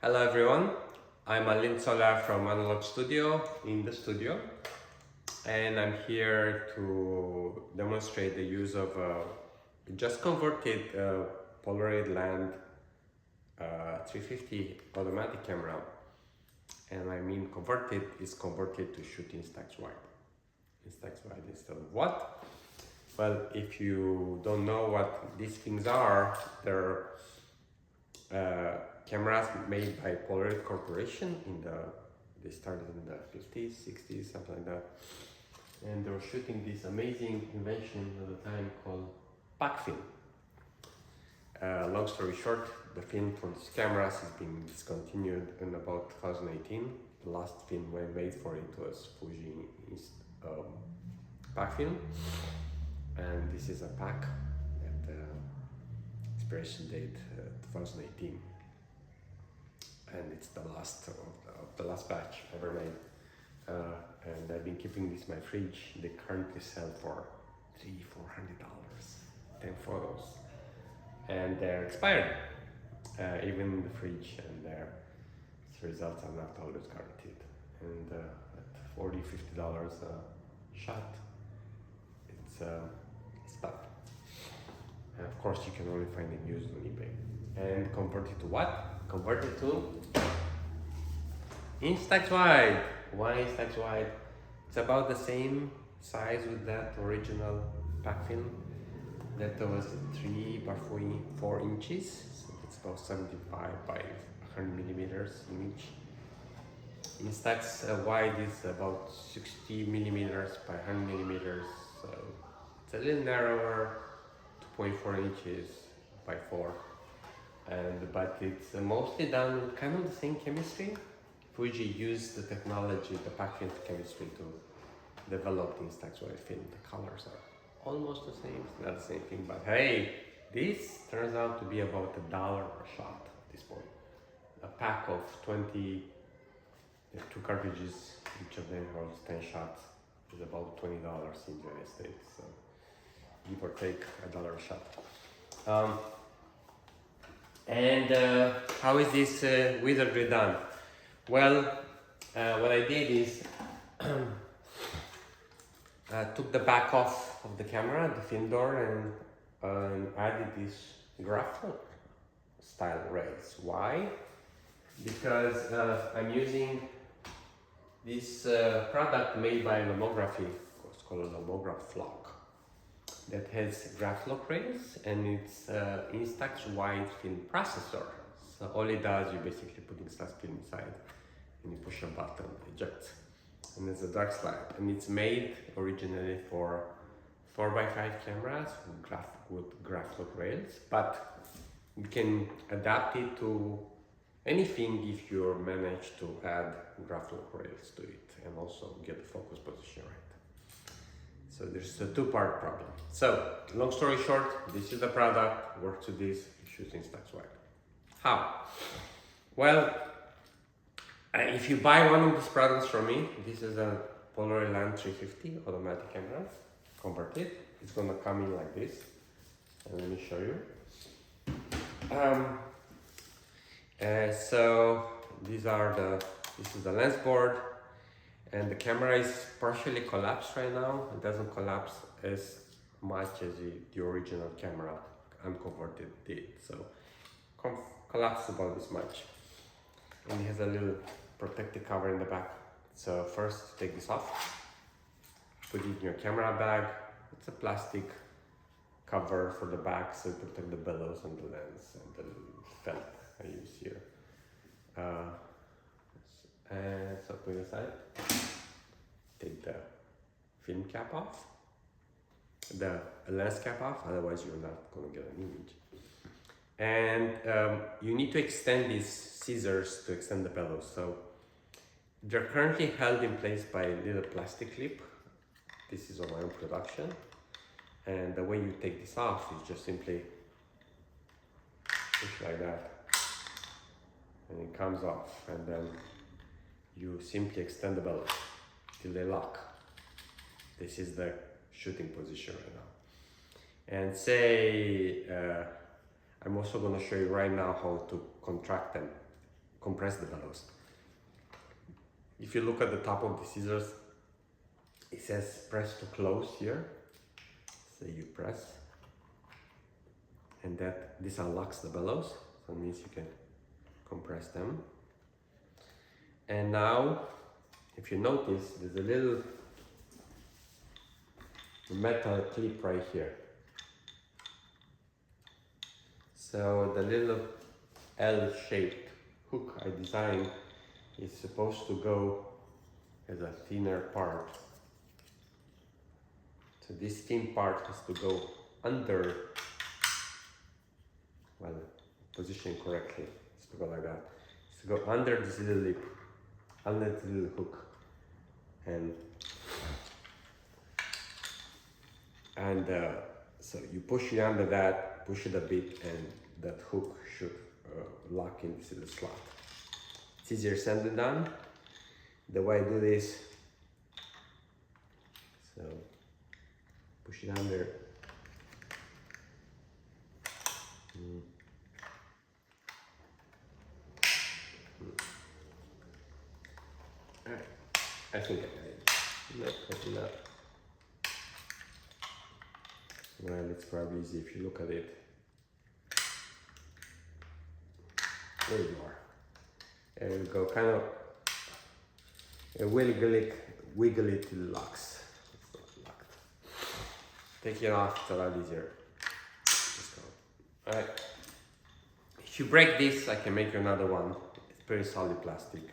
Hello everyone, I'm Alin Solar from Analogue.Studio in the studio, and I'm here to demonstrate the use of a just converted Polaroid Land 350 automatic camera. And I mean converted is converted to shoot Instax Wide. Instax Wide instead of what? Well, if you don't know what these things are, they're cameras made by Polaroid Corporation they started in the 50s, 60s, something like that. And they were shooting this amazing invention at the time called packfilm. Long story short, the film for these cameras has been discontinued in about 2018. The last film we made for it was Fuji packfilm. And this is a pack at the expiration date 2018. And it's the last of the last batch ever made. And I've been keeping this in my fridge. They currently sell for $300-400, 10 photos. And they're expired, even in the fridge, and their results are not always guaranteed. And at $40-50 a shot, it's tough. And of course, you can only find them used on eBay. And converted to what? Converted to Instax Wide. Why Instax Wide? It's about the same size with that original pack film. That was 3 by 4 inches, so it's about 75 by 100 millimeters in each. Instax Wide is about 60 millimeters by 100 millimeters, so it's a little narrower, 2.4 inches by 4. But it's mostly done with kind of the same chemistry. Fuji used the technology, the packfilm chemistry, to develop the Instax Wide film. The colors are almost the same, it's not the same thing, but hey, this turns out to be about $1 a shot at this point. A pack of 20, there's 2 cartridges, each of them holds 10 shots, is about $20 in the United States, so give or take $1 a shot. How is this wizardry done? Well, what I did is took the back off of the camera, the film door, and added these Lomographlok style rails. Why? Because I'm using this product made by Lomography, it's called Lomograflok, that has Graphlok rails, and it's Instax Wide film processor. So all it does, you basically put Instax film inside, and you push a button, eject. And there's a dark slide, and it's made originally for 4x5 cameras with Graphlok rails, but you can adapt it to anything if you manage to add Graphlok rails to it and also get the focus position right. So there's a 2-part problem. So long story short, this is the product, works with this, shoots Instax Wide. How? Well, if you buy one of these products from me, this is a Polaroid Land 350 automatic camera, converted. It's gonna come in like this. And let me show you. So this is the lens board, and the camera is partially collapsed right now. It doesn't collapse as much as the original camera unconverted did. So collapsed about this much. And it has a little protective cover in the back. So first, take this off, put it in your camera bag. It's a plastic cover for the back, so it protects the bellows and the lens and the felt I use here. And so put it aside. Take the film cap off, the lens cap off, otherwise you're not going to get an image. And you need to extend these scissors to extend the bellows. So they're currently held in place by a little plastic clip. This is on my own production. And the way you take this off is just simply push like that. And it comes off. And then you simply extend the bellows till they lock. This is the shooting position right now. And say, I'm also going to show you right now how to contract them. compress the bellows. If you look at the top of the scissors, it says press to close here. So you press, and this unlocks the bellows, so it means you can compress them. And now, if you notice, there's a little metal clip right here. So the little L-shaped hook I designed is supposed to go as a thinner part. So this thin part has to go under, well, position correctly, it's to go like that. It's to go under this little lip, under the little hook, and so you push it under that, push it a bit, and that hook should lock in this little slot. It's easier said than done. The way I do this, so push it under. Alright, I think I got it. Not enough. Well, it's probably easy if you look at it. There you are. There you go, kind of a wiggly till it locks. It's not locked. Take it off, it's a lot easier. Just go. Alright. If you break this, I can make you another one. It's very solid plastic.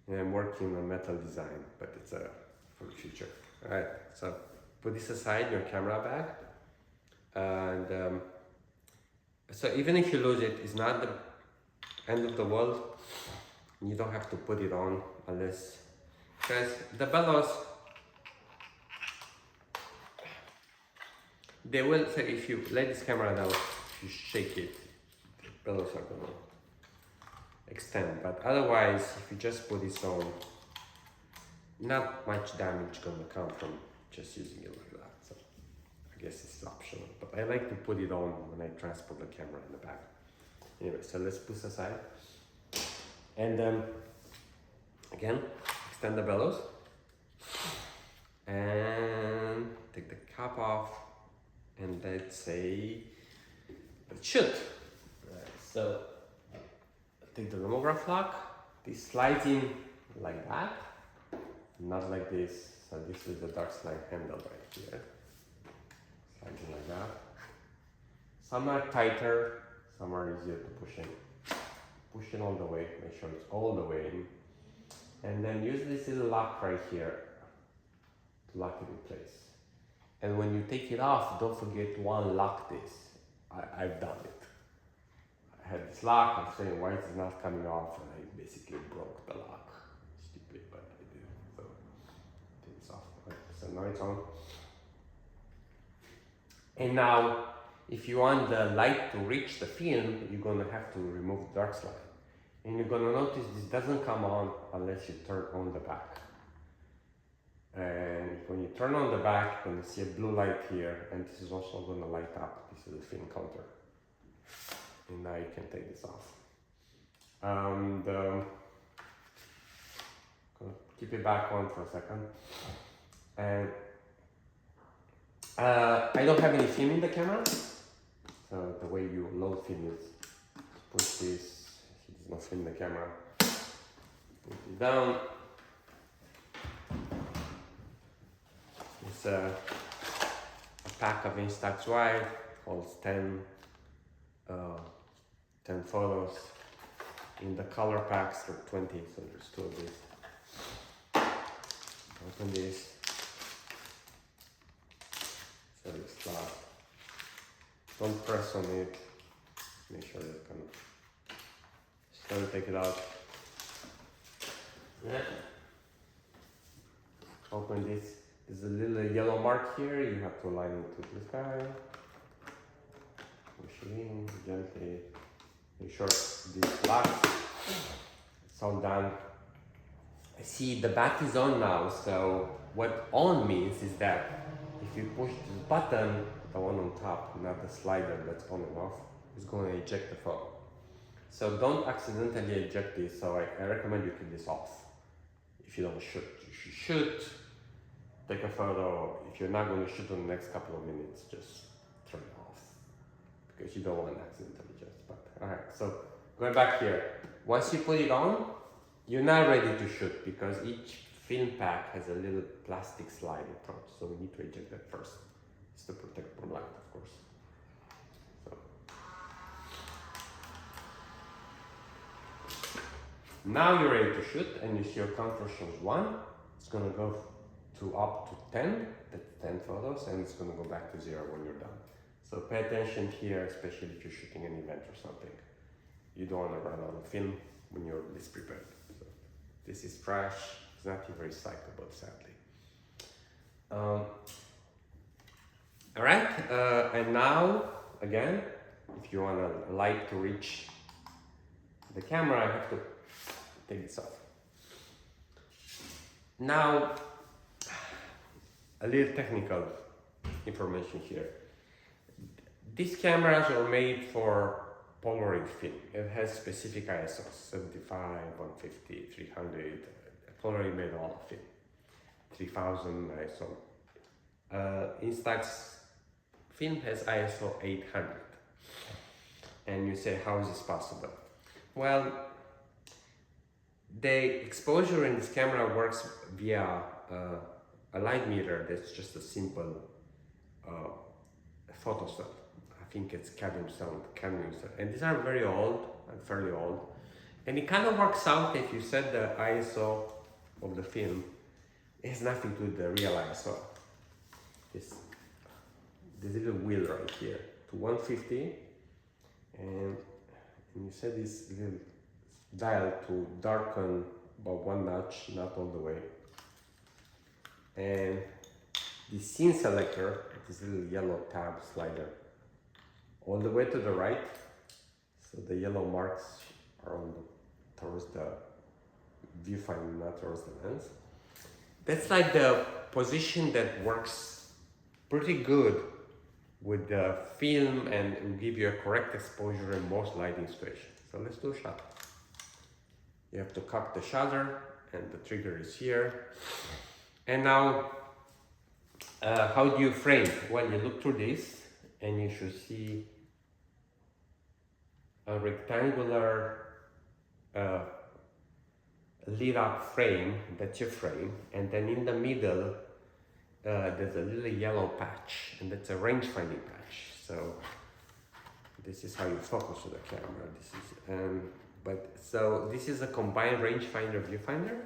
And I'm working on metal design, but it's for the future. Alright, so put this aside, your camera bag. And so even if you lose it, it's not the end of the world. You don't have to put it on unless, because the bellows, they will say, if you lay this camera down, if you shake it, the bellows are gonna extend. But otherwise, if you just put this on, not much damage gonna come from just using it like that. So I guess it's optional, but I like to put it on when I transport the camera in the back. Anyway, so let's put this aside. And again, extend the bellows and take the cap off, and let's say it should. Right, so take the Lomograflok. This slides in like that, not like this. So this is the dark slide handle right here. Slides in like that. Some are tighter, some are easier to push in. Push it all the way, make sure it's all the way in. And then use this little lock right here to lock it in place. And when you take it off, don't forget to unlock this. I've done it. I had this lock, I'm saying why is it not coming off, and I basically broke the lock. Stupid, but I did it. So take this off. Right. So now it's on. And now, if you want the light to reach the film, you're gonna have to remove the dark slide. And you're gonna notice this doesn't come on unless you turn on the back. And when you turn on the back, you're gonna see a blue light here, and this is also gonna light up. This is the film counter. And now you can take this off. Gonna keep it back on for a second. And I don't have any film in the camera. So the way you load film is push this, there's no film in the camera, put it down. It's a pack of Instax Wide, holds 10 photos. In the color packs, there are 20, so there's 2 of these. Open this. So it's locked. Don't press on it. Make sure you can slowly take it out. Yeah. Open this. There's a little yellow mark here. You have to align it to this guy. Push it in gently. Make sure this locks. It's all done. I see the back is on now. So what on means is that if you push this button, the one on top, not the slider that's on and off, is going to eject the photo. So don't accidentally eject this, so I recommend you keep this off. If you don't shoot, you should shoot, take a photo. If you're not going to shoot in the next couple of minutes, just turn it off, because you don't want to accidentally eject. But alright, so going back here, once you put it on, you're not ready to shoot, because each film pack has a little plastic slide in front, so we need to eject that first. It's to protect from light, of course. So. Now you're ready to shoot, and you see your counter shows 1. It's going to go to up to 10, that's 10 photos, and it's going to go back to 0 when you're done. So pay attention here, especially if you're shooting an event or something. You don't want to run out of film when you're least prepared. So this is trash, it's not even recyclable, sadly. Alright, and now, again, if you want a light to reach the camera, I have to take this off. Now, a little technical information here. These cameras are made for Polaroid film. It has specific ISOs, 75, 150, 300. Polaroid made all of it. 3000 ISO. Instax film has ISO 800. And you say, how is this possible? Well, the exposure in this camera works via a light meter that's just a simple photo cell. I think it's cadmium cell, and these are very old, fairly old. And it kind of works out if you set the ISO of the film. It has nothing to do with the real ISO. This little wheel right here to 150, and you set this little dial to darken about 1 notch, not all the way. And the scene selector, this little yellow tab slider, all the way to the right. So the yellow marks are towards the viewfinder, not towards the lens. That's like the position that works pretty good with the film and will give you a correct exposure in most lighting situations. So let's do a shot. You have to cock the shutter, and the trigger is here. And now, how do you frame? Well, you look through this, and you should see a rectangular lit up frame, that's your frame, and then in the middle there's a little yellow patch, and that's a range finding patch. So this is how you focus with the camera. This is a combined rangefinder viewfinder.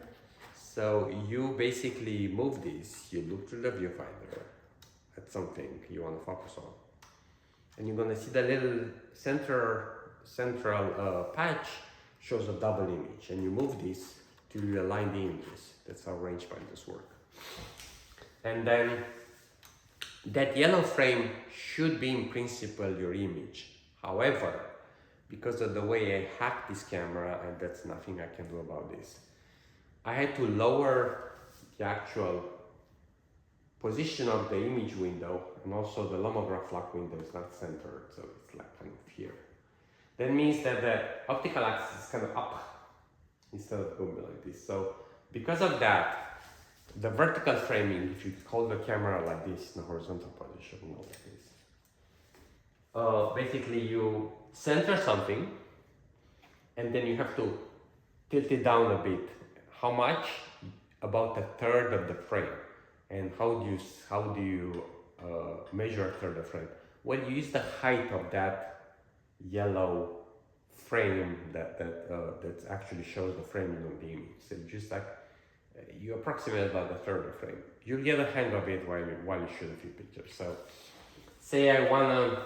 So you basically move this, you look through the viewfinder at something you want to focus on, and you're gonna see the little central patch shows a double image, and you move this to align the images. That's how rangefinders work. And then that yellow frame should be in principle your image. However, because of the way I hacked this camera, and that's nothing I can do about this, I had to lower the actual position of the image window, and also the Lomographlok window is not centered, so it's like kind of here. That means that the optical axis is kind of up instead of going like this. So because of that, the vertical framing, if you hold the camera like this in the horizontal position, like this, basically you center something, and then you have to tilt it down a bit. How much? About a third of the frame. And how do you measure a third of the frame? Well, you use the height of that yellow frame that actually shows the framing of the image. So just like you approximate about a third of the frame. You'll get a hang of it while you shoot a few pictures. So say I wanna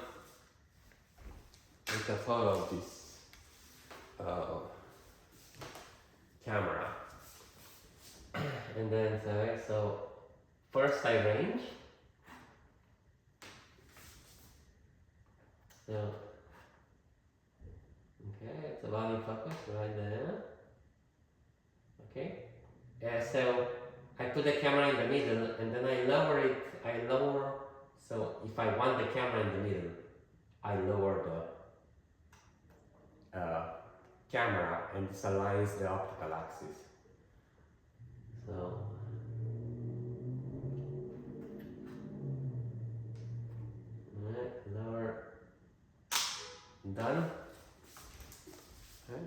take a photo of this camera, and then so first I range. So okay, it's a volume focus right there. Okay, so I put the camera in the middle, and then I lower it. So if I want the camera in the middle, I lower camera, and this aligns the optical axis. So lower, done. Okay.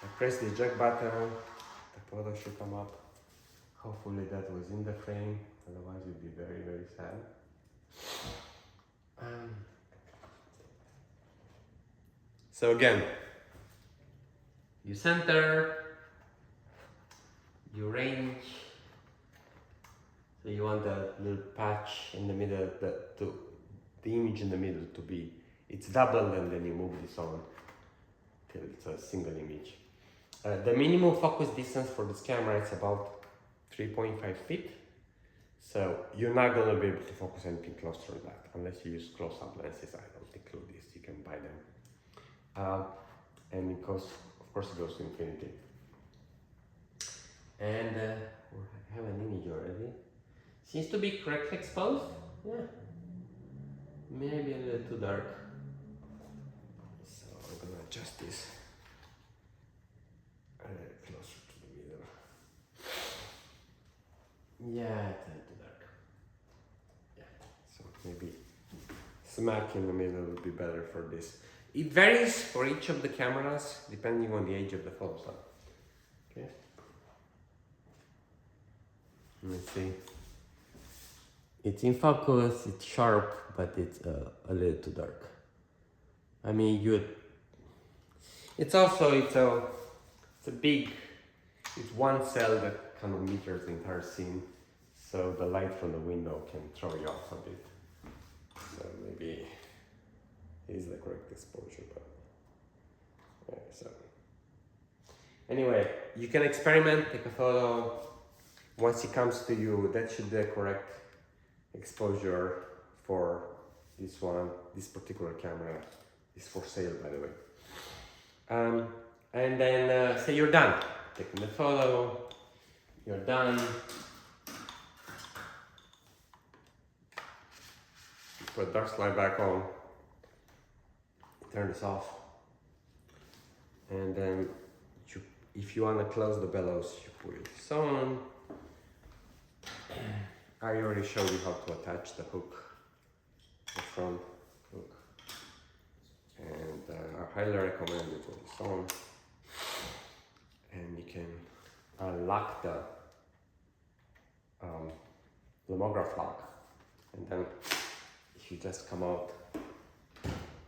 I press the eject button, the photo should come up. Hopefully that was in the frame, otherwise you'd be very, very sad. So again, you center, you range. So you want the little patch in the middle, the image in the middle to be, it's doubled, and then you move this on till it's a single image. The minimum focus distance for this camera is about 3.5 feet. So you're not going to be able to focus anything closer to that unless you use close-up lenses. I don't include this, you can buy them. And it goes, of course, it goes to infinity. And I have an image already. Seems to be correctly exposed. Yeah, maybe a little too dark. So I'm gonna adjust this a little closer to the middle. Yeah, it's a little too dark. Yeah, so maybe smack in the middle would be better for this. It varies for each of the cameras depending on the age of the photo. Okay. Let me see. It's in focus, it's sharp, but it's a little too dark. I mean, it's a big, it's one cell that kind of meters the entire scene, so the light from the window can throw you off a bit. So maybe it is the correct exposure, but yeah, so. Anyway, you can experiment, take a photo. Once it comes to you, that should be the correct exposure for this one. This particular camera is for sale, by the way. And then say you're done taking the photo, you're done. Put dark slide back on, turn this off, and then if you want to close the bellows, you put this on. I already showed you how to attach the hook, the front hook, and I highly recommend you put this on. And you can unlock the Lomograflok, and then if you just come out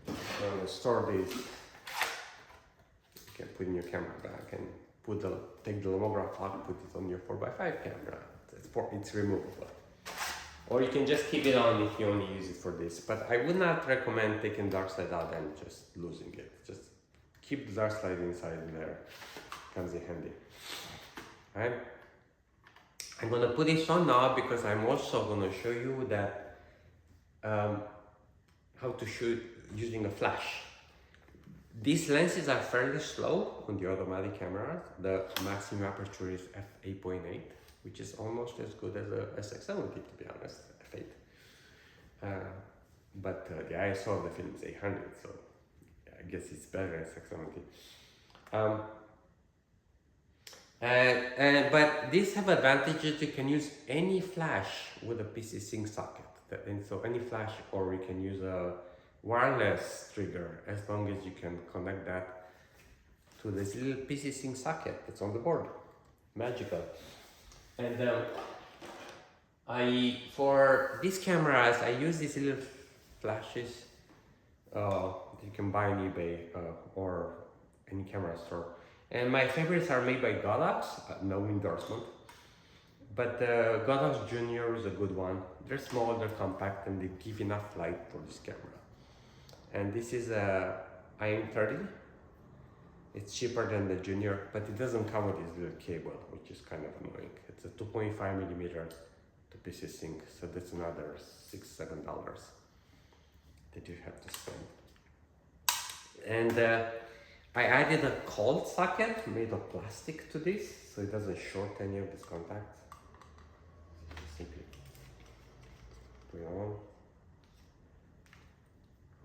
and store this, you can put in your camera bag and take the Lomograflok, put it on your 4x5 camera. It's removable. Or you can just keep it on if you only use it for this. But I would not recommend taking dark slide out and just losing it. Just keep the dark slide inside there. Comes in handy. Alright? I'm gonna put this on now because I'm also gonna show you that how to shoot using a flash. These lenses are fairly slow on the automatic cameras. The maximum aperture is f8.8, which is almost as good as a SX70, to be honest, f8. But the ISO of the film is 800, so I guess it's better than SX70. But these have advantages. You can use any flash with a PC sync socket, and so any flash, or you can use a wireless trigger as long as you can connect that to this little PC sync socket that's on the board. Magical. And for these cameras, I use these little flashes that you can buy on eBay or any camera store. And my favorites are made by Godox, no endorsement. But Godox Junior is a good one. They're small, they're compact, and they give enough light for this camera. And this is a IM30. It's cheaper than the Junior, but it doesn't come with this little cable, which is kind of annoying. It's a 2.5mm to PC sync, so that's another $6-7 that you have to spend. And I added a cold socket made of plastic to this, so it doesn't short any of these contacts. Simply put it on.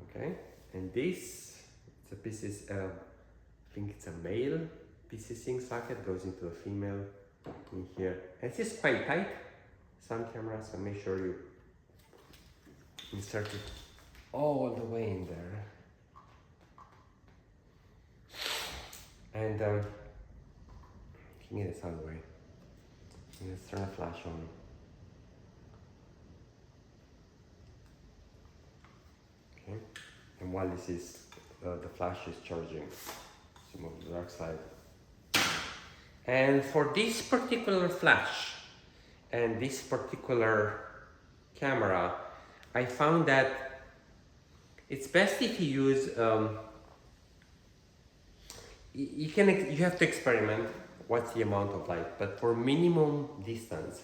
Okay, and this, It's a pieces, I think it's a male PCC socket, goes into a female in here. And this is quite tight, some cameras, so make sure you insert it all the way in there. And you can get this out of the way. Let's turn the flash on. Okay, and while this is, the flash is charging, some of the dark side. And for this particular flash and this particular camera, I found that it's best if you use, you have to experiment what's the amount of light, but for minimum distance,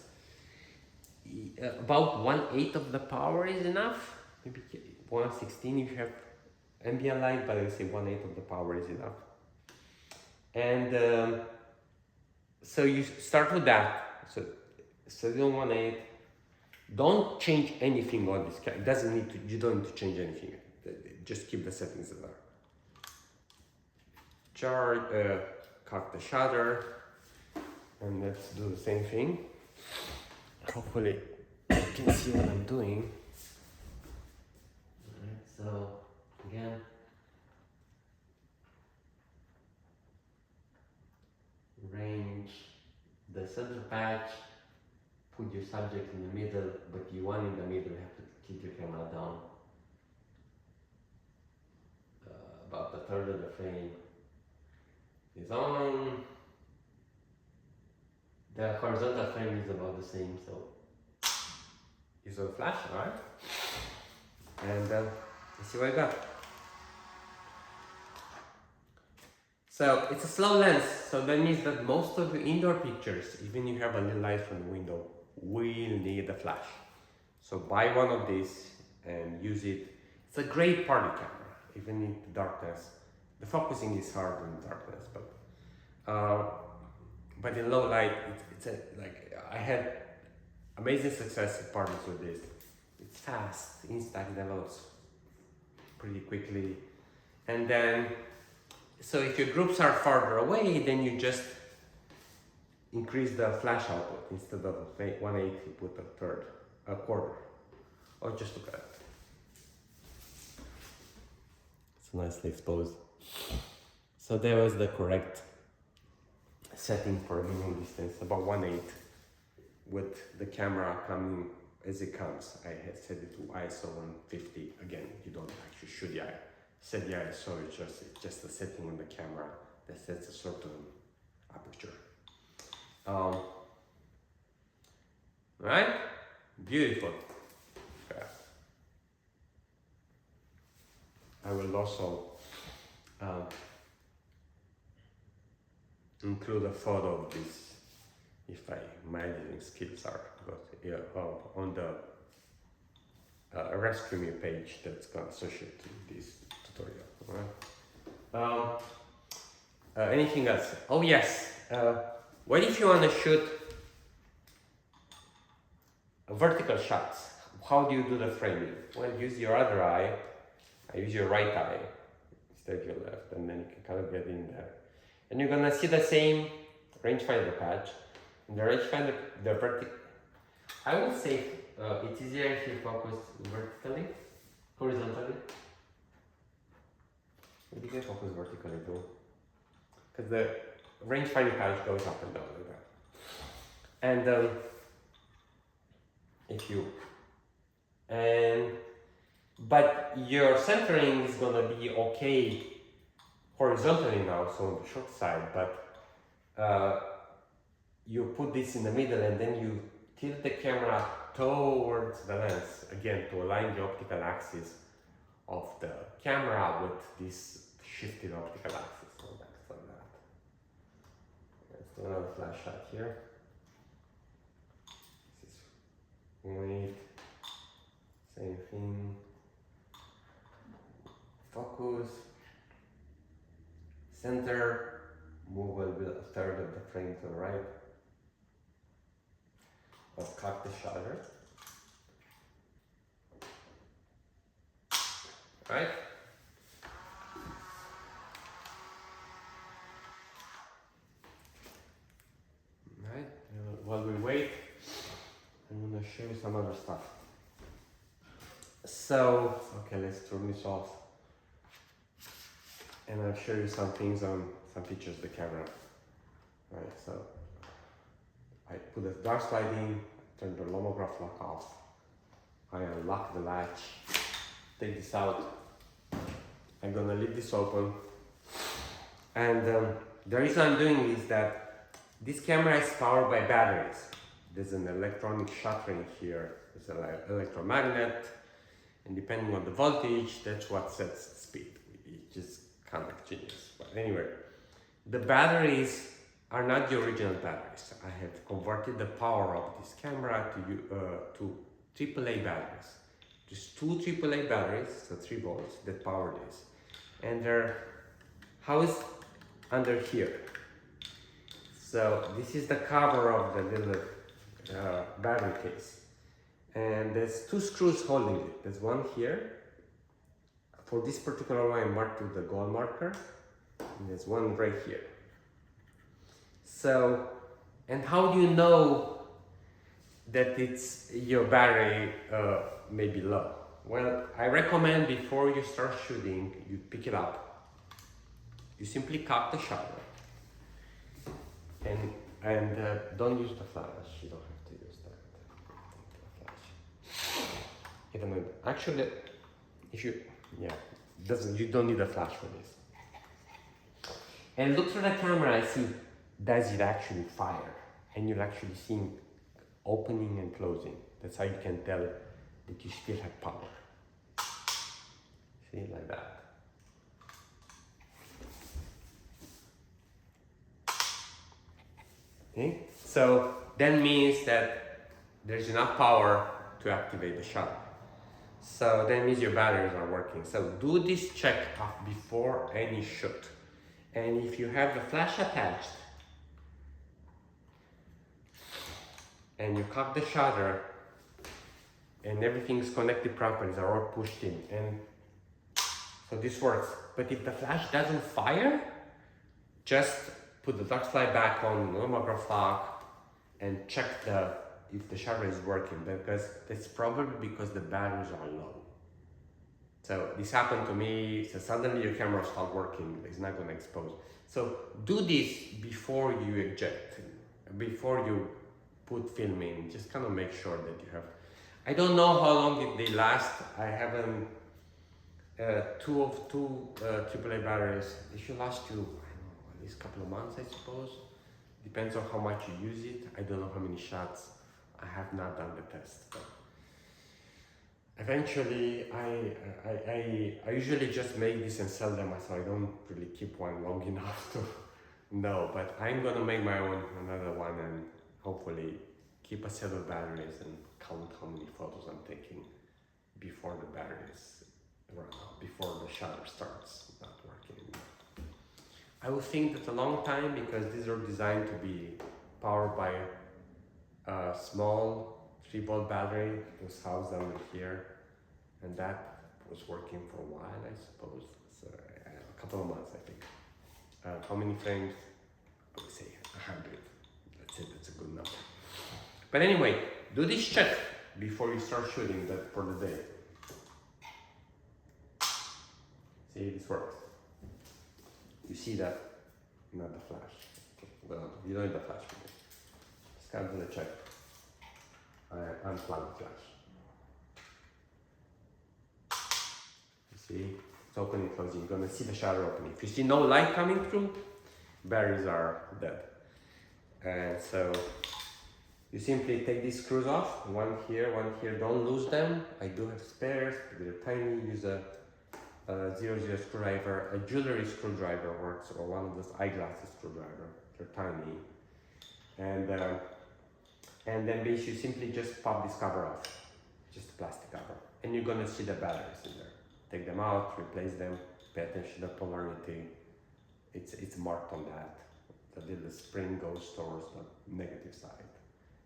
about 1/8 of the power is enough. Maybe 1/16 if you have ambient light, but I would say 1/8 of the power is enough. And so you start with that. So 1/8. Don't change anything on this camera. It doesn't need to. You don't need to change anything. Just keep the settings there. Cock the shutter, and let's do the same thing. Hopefully you can see what I'm doing. Alright, so again, range the center patch, put your subject in the middle, but you want in the middle, you have to keep your camera down about a third of the frame is on. The horizontal frame is about the same, so use a flash, alright? And let's see what I got. So it's a slow lens, so that means that most of the indoor pictures, even if you have a little light from the window, will need a flash. So buy one of these and use it. It's a great party camera, even in the darkness. The focusing is hard in darkness, but in low light, I had amazing success at parties with this. It's fast, Instax develops pretty quickly, and then so if your groups are farther away, then you just increase the flash output. Instead of 1/8, you put a quarter, or just look at it. It's nicely exposed. So there was the correct setting for minimum distance, about 1/8, with the camera coming as it comes. I had set it to ISO 150. Again, you don't actually shoot the ISO. Set the ISO, it's just a setting on the camera that sets a certain aperture. Right? Beautiful. Okay. I will also include a photo of this if my editing skills are good, on the rescue me page that's associated to this tutorial. Right? Anything else? Oh yes. What if you want to shoot vertical shots? How do you do the framing? Well, use your other eye. I use your right eye instead of your left, and then you can kind of get in there. And you're gonna see the same rangefinder patch. And the rangefinder, I would say it's easier if you focus vertically, horizontally. Maybe you can focus vertically too, because the rangefinder patch goes up and down like that. And but your centering is gonna be okay horizontally now, so on the short side, but you put this in the middle and then you tilt the camera towards the lens, again, to align the optical axis of the camera with this shifted optical axis. So that's like that. Let's do another flash shot here. This is wait, same thing. Focus, center, move a bit, a third of the frame to the right. Let's cock the shutter. Right? some other stuff. So, okay, let's turn this off. And I'll show you some things on some features of the camera. Right, so I put the dark slide in, turn the Lomographlok off. I unlock the latch, take this out. I'm gonna leave this open. And the reason I'm doing is that this camera is powered by batteries. There's an electronic shuttering here. There's an electromagnet, and depending on the voltage, that's what sets the speed. It's just kind of like genius. But anyway, the batteries are not the original batteries. I have converted the power of this camera to AAA batteries. Just two AAA batteries, so 3 volts, that power this. And they're housed under here. So this is the cover of the little battery case. And there's 2 screws holding it. There's one here. For this particular one, I marked with the gold marker. And there's one right here. So, and how do you know that it's your battery may be low? Well, I recommend before you start shooting, you pick it up. You simply cock the shutter. And don't use the flash. You don't have to use that. Flash. Even though, actually, if you, yeah, you don't need a flash for this. And look through the camera and see, does it actually fire? And you're actually seeing opening and closing. That's how you can tell that you still have power. See, like that. Okay? So that means that there's enough power to activate the shutter. So that means your batteries are working. So do this check before any shoot. And if you have the flash attached and you cock the shutter and everything's connected properly, they're all pushed in. And so this works. But if the flash doesn't fire, just put the dark slide back on Lomographlok and check if the shutter is working, because that's probably because the batteries are low. So this happened to me, so suddenly your camera stopped working, it's not going to expose. So do this before you eject, before you put film in, just kind of make sure that you have. I don't know how long they last. I haven't, two AAA batteries, they should last you, I don't know, at least a couple of months, I suppose. Depends on how much you use it. I don't know how many shots. I have not done the test, but eventually I usually just make this and sell them, so I don't really keep one long enough to know, but I'm gonna make my own, another one, and hopefully keep a set of batteries and count how many photos I'm taking before the batteries run out, before the shutter starts not working anymore. I would think that a long time, because these are designed to be powered by a small 3-volt battery. It was housed under here, and that was working for a while, I suppose. So, a couple of months, I think. How many frames? I would say 100. That's it, that's a good number. But anyway, do this check before you start shooting for the day. See, this works. You see that? Not the flash. Okay. Well, you don't need the flash for this. Just kind of gonna check. I unplug the flash. You see, it's opening, closing. You're gonna see the shutter opening. If you see no light coming through, batteries are dead. And so you simply take these screws off. One here, one here. Don't lose them. I do have spares. They're tiny. Use a 00 screwdriver. A jewelry screwdriver works, or one of those eyeglasses screwdriver. They're tiny. And then basically you simply just pop this cover off, just a plastic cover, and you're gonna see the batteries in there. Take them out, replace them, pay attention to the polarity. It's marked on that. The little spring goes towards the negative side.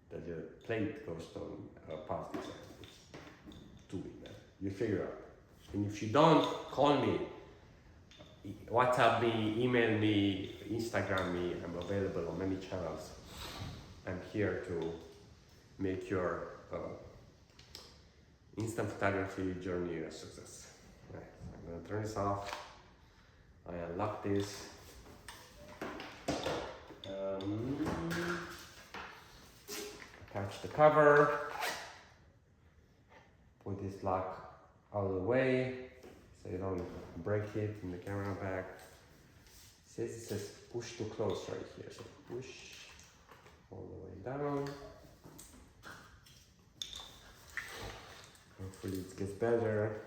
The little plate goes to positive side. It's doing that. You figure out. And if you don't, call me, WhatsApp me, email me, Instagram me. I'm available on many channels. I'm here to make your instant photography journey a success. Right, so I'm gonna turn this off. I unlock this. Attach the cover. Put this lock out of the way so you don't break it in the camera bag. It says push to close right here. So push all the way down. Hopefully it gets better.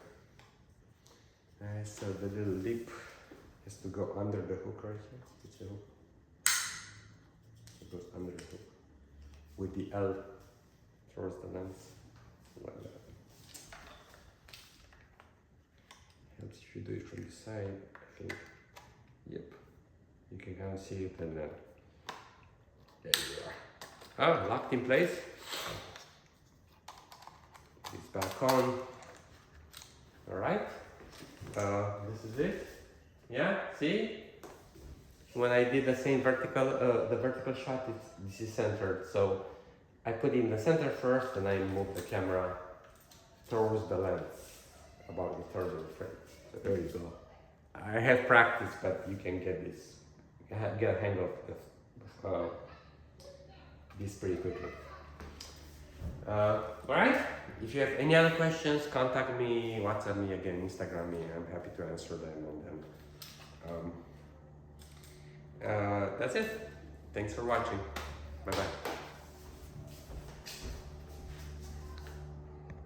So the little lip has to go under the hook right here. It's a hook. It goes under the hook with the L towards the lens. Like that. Helps if you do it from the side. I think. Yep. You can kind of see it, and then there you are. Oh, locked in place. It's back on. All right. This is it. Yeah. See? When I did the same vertical, the vertical shot, this is centered. So I put it in the center first, and I move the camera towards the lens, about a third of the frame. So there you go. I have practice, but you can get this. Get a hang of this pretty quickly. Alright, if you have any other questions, contact me, WhatsApp me again, Instagram me. I'm happy to answer them. And then that's it. Thanks for watching. Bye bye.